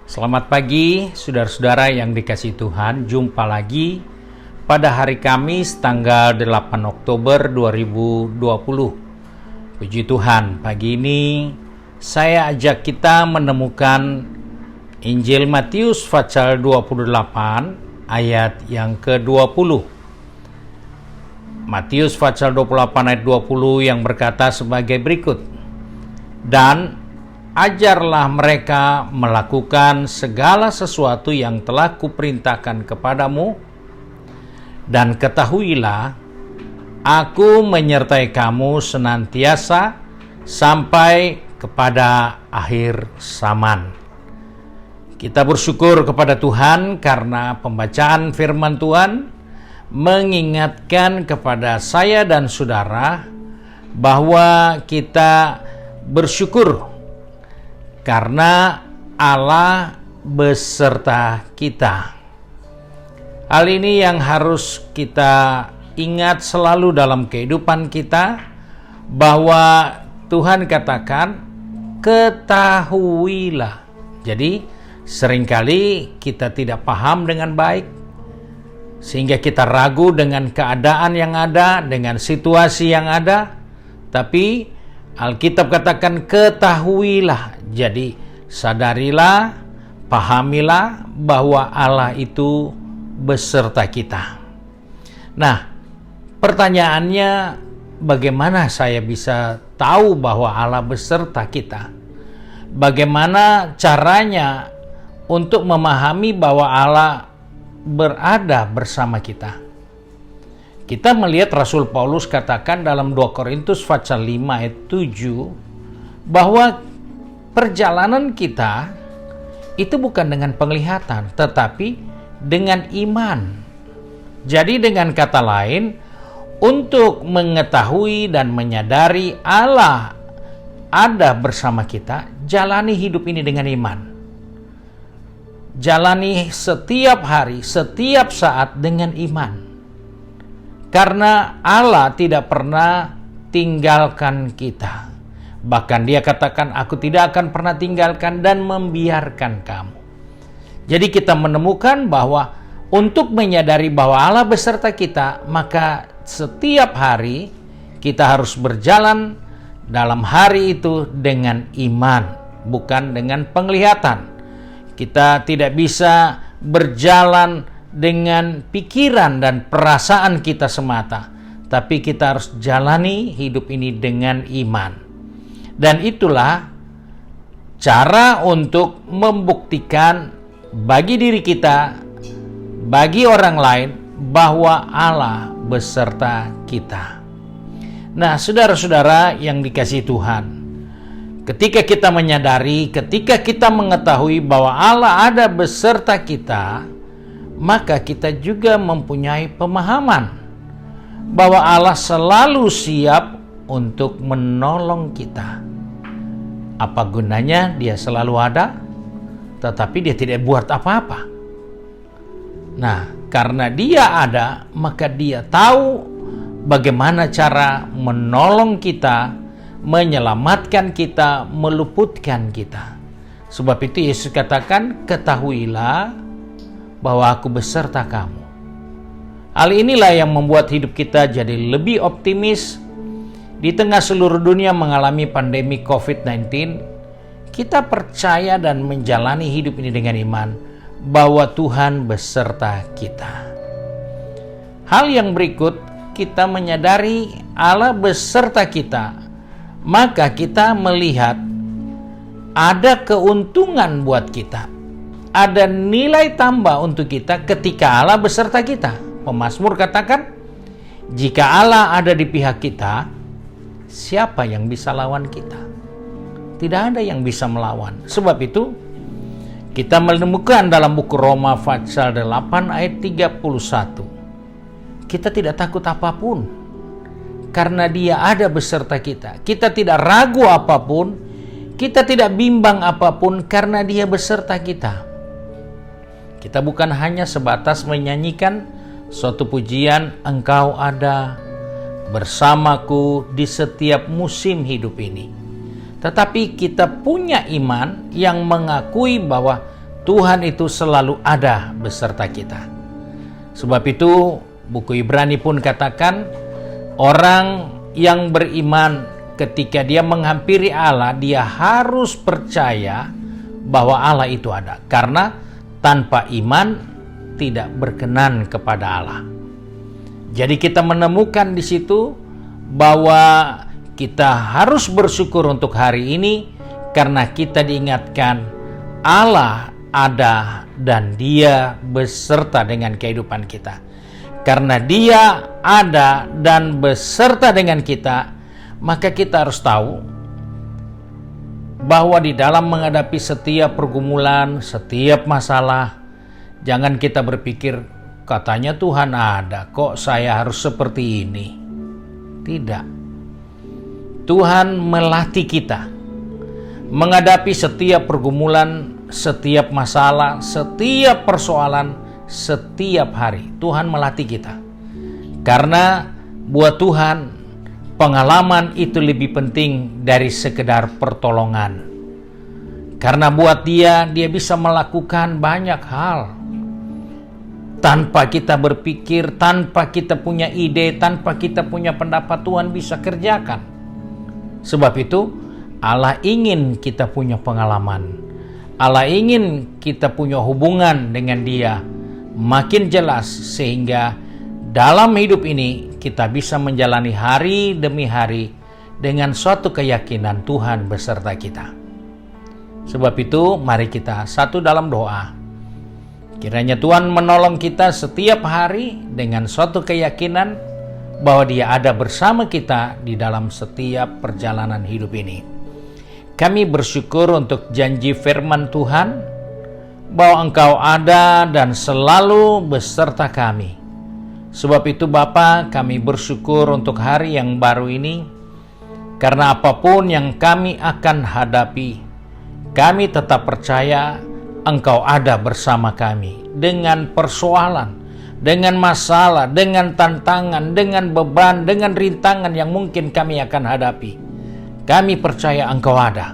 Selamat pagi, saudara-saudara yang dikasihi Tuhan. Jumpa lagi pada hari Kamis tanggal 8 Oktober 2020. Puji Tuhan, pagi ini saya ajak kita menemukan Injil Matius pasal 28 ayat yang ke-20. Matius pasal 28 ayat 20 yang berkata sebagai berikut. Dan ajarlah mereka melakukan segala sesuatu yang telah kuperintahkan kepadamu, dan ketahuilah, aku menyertai kamu senantiasa sampai kepada akhir zaman. Kita bersyukur kepada Tuhan karena pembacaan firman Tuhan mengingatkan kepada saya dan saudara bahwa kita bersyukur karena Allah beserta kita. Hal ini yang harus kita ingat selalu dalam kehidupan kita, bahwa Tuhan katakan, ketahuilah. Jadi seringkali kita tidak paham dengan baik, sehingga kita ragu dengan keadaan yang ada, dengan situasi yang ada. Tapi Alkitab katakan ketahuilah. Jadi sadarilah, pahamilah bahwa Allah itu beserta kita. Nah, pertanyaannya, bagaimana saya bisa tahu bahwa Allah beserta kita? Bagaimana caranya untuk memahami bahwa Allah berada bersama kita? Kita melihat Rasul Paulus katakan dalam 2 Korintus pasal 5 ayat 7 bahwa perjalanan kita itu bukan dengan penglihatan, tetapi dengan iman. Jadi dengan kata lain, untuk mengetahui dan menyadari Allah ada bersama kita, jalani hidup ini dengan iman. Jalani setiap hari, setiap saat dengan iman. Karena Allah tidak pernah tinggalkan kita. Bahkan Dia katakan, aku tidak akan pernah tinggalkan dan membiarkan kamu. Jadi kita menemukan bahwa untuk menyadari bahwa Allah beserta kita, maka setiap hari kita harus berjalan dalam hari itu dengan iman, bukan dengan penglihatan. Kita tidak bisa berjalan dengan pikiran dan perasaan kita semata, tapi kita harus jalani hidup ini dengan iman. Dan itulah cara untuk membuktikan bagi diri kita, bagi orang lain, bahwa Allah beserta kita. Nah, saudara-saudara yang dikasihi Tuhan, ketika kita menyadari, ketika kita mengetahui bahwa Allah ada beserta kita, maka kita juga mempunyai pemahaman bahwa Allah selalu siap untuk menolong kita. Apa gunanya Dia selalu ada, tetapi Dia tidak buat apa-apa? Nah, karena Dia ada, maka Dia tahu bagaimana cara menolong kita, menyelamatkan kita, meluputkan kita. Sebab itu Yesus katakan, ketahuilah bahwa aku beserta kamu. Hal inilah yang membuat hidup kita jadi lebih optimis. Di tengah seluruh dunia mengalami pandemi COVID-19, kita percaya dan menjalani hidup ini dengan iman bahwa Tuhan beserta kita. Hal yang berikut, kita menyadari Allah beserta kita, maka kita melihat ada keuntungan buat kita. Ada nilai tambah untuk kita ketika Allah beserta kita. Pemazmur katakan, jika Allah ada di pihak kita, siapa yang bisa lawan kita? Tidak ada yang bisa melawan. Sebab itu, kita menemukan dalam buku Roma pasal 8 ayat 31. Kita tidak takut apapun, karena Dia ada beserta kita. Kita tidak ragu apapun, kita tidak bimbang apapun, karena Dia beserta kita. Kita bukan hanya sebatas menyanyikan suatu pujian, Engkau ada bersamaku di setiap musim hidup ini. Tetapi kita punya iman yang mengakui bahwa Tuhan itu selalu ada beserta kita. Sebab itu buku Ibrani pun katakan, orang yang beriman ketika dia menghampiri Allah, dia harus percaya bahwa Allah itu ada. Karena tanpa iman tidak berkenan kepada Allah. Jadi kita menemukan di situ bahwa kita harus bersyukur untuk hari ini karena kita diingatkan Allah ada dan Dia beserta dengan kehidupan kita. Karena Dia ada dan beserta dengan kita, maka kita harus tahu bahwa di dalam menghadapi setiap pergumulan, setiap masalah, jangan kita berpikir, katanya Tuhan ada, kok saya harus seperti ini. Tidak. Tuhan melatih kita menghadapi setiap pergumulan, setiap masalah, setiap persoalan, setiap hari. Tuhan melatih kita. Karena buat Tuhan, pengalaman itu lebih penting dari sekedar pertolongan. Karena buat dia bisa melakukan banyak hal. Tanpa kita berpikir, tanpa kita punya ide, tanpa kita punya pendapat, Tuhan bisa kerjakan. Sebab itu, Allah ingin kita punya pengalaman. Allah ingin kita punya hubungan dengan Dia makin jelas, sehingga dalam hidup ini kita bisa menjalani hari demi hari dengan suatu keyakinan Tuhan beserta kita. Sebab itu, mari kita satu dalam doa. Kiranya Tuhan menolong kita setiap hari dengan suatu keyakinan bahwa Dia ada bersama kita di dalam setiap perjalanan hidup ini. Kami bersyukur untuk janji firman Tuhan bahwa Engkau ada dan selalu beserta kami. Sebab itu Bapa, kami bersyukur untuk hari yang baru ini, karena apapun yang kami akan hadapi, kami tetap percaya Engkau ada bersama kami dengan persoalan, dengan masalah, dengan tantangan, dengan beban, dengan rintangan yang mungkin kami akan hadapi. Kami percaya Engkau ada.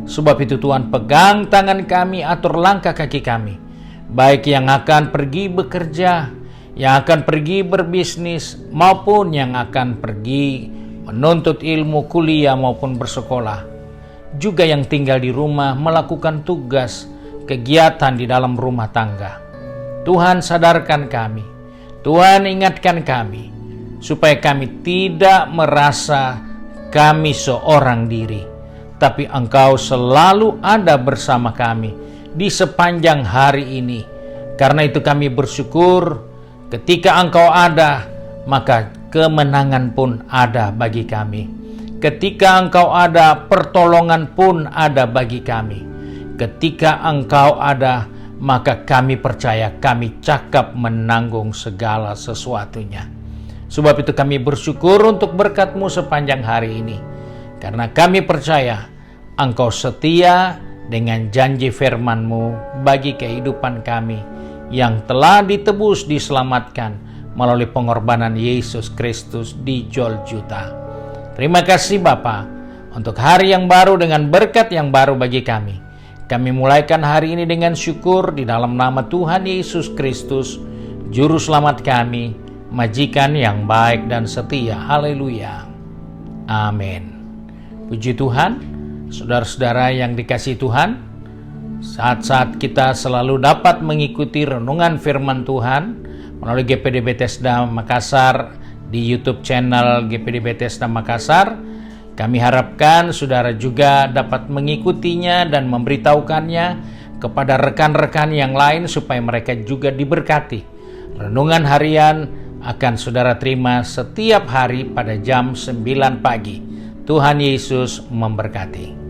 Sebab itu Tuhan, pegang tangan kami, atur langkah kaki kami. Baik yang akan pergi bekerja, yang akan pergi berbisnis, maupun yang akan pergi menuntut ilmu, kuliah maupun bersekolah. Juga yang tinggal di rumah melakukan tugas, kegiatan di dalam rumah tangga. Tuhan sadarkan kami, Tuhan ingatkan kami, supaya kami tidak merasa kami seorang diri, tapi Engkau selalu ada bersama kami di sepanjang hari ini. Karena itu kami bersyukur, ketika Engkau ada, maka kemenangan pun ada bagi kami. Ketika Engkau ada, pertolongan pun ada bagi kami. Ketika Engkau ada, maka kami percaya kami cakap menanggung segala sesuatunya. Sebab itu kami bersyukur untuk berkat-Mu sepanjang hari ini. Karena kami percaya Engkau setia dengan janji firman-Mu bagi kehidupan kami yang telah ditebus, diselamatkan melalui pengorbanan Yesus Kristus di Golgota. Terima kasih Bapa untuk hari yang baru dengan berkat yang baru bagi kami. Kami mulaikan hari ini dengan syukur di dalam nama Tuhan Yesus Kristus, Juru Selamat kami, Majikan yang baik dan setia. Haleluya. Amin. Puji Tuhan, saudara-saudara yang dikasihi Tuhan, saat-saat kita selalu dapat mengikuti renungan firman Tuhan melalui GPD Bethesda Makassar di YouTube channel GPD Bethesda Makassar. Kami harapkan saudara juga dapat mengikutinya dan memberitahukannya kepada rekan-rekan yang lain supaya mereka juga diberkati. Renungan harian akan saudara terima setiap hari pada jam 9 pagi. Tuhan Yesus memberkati.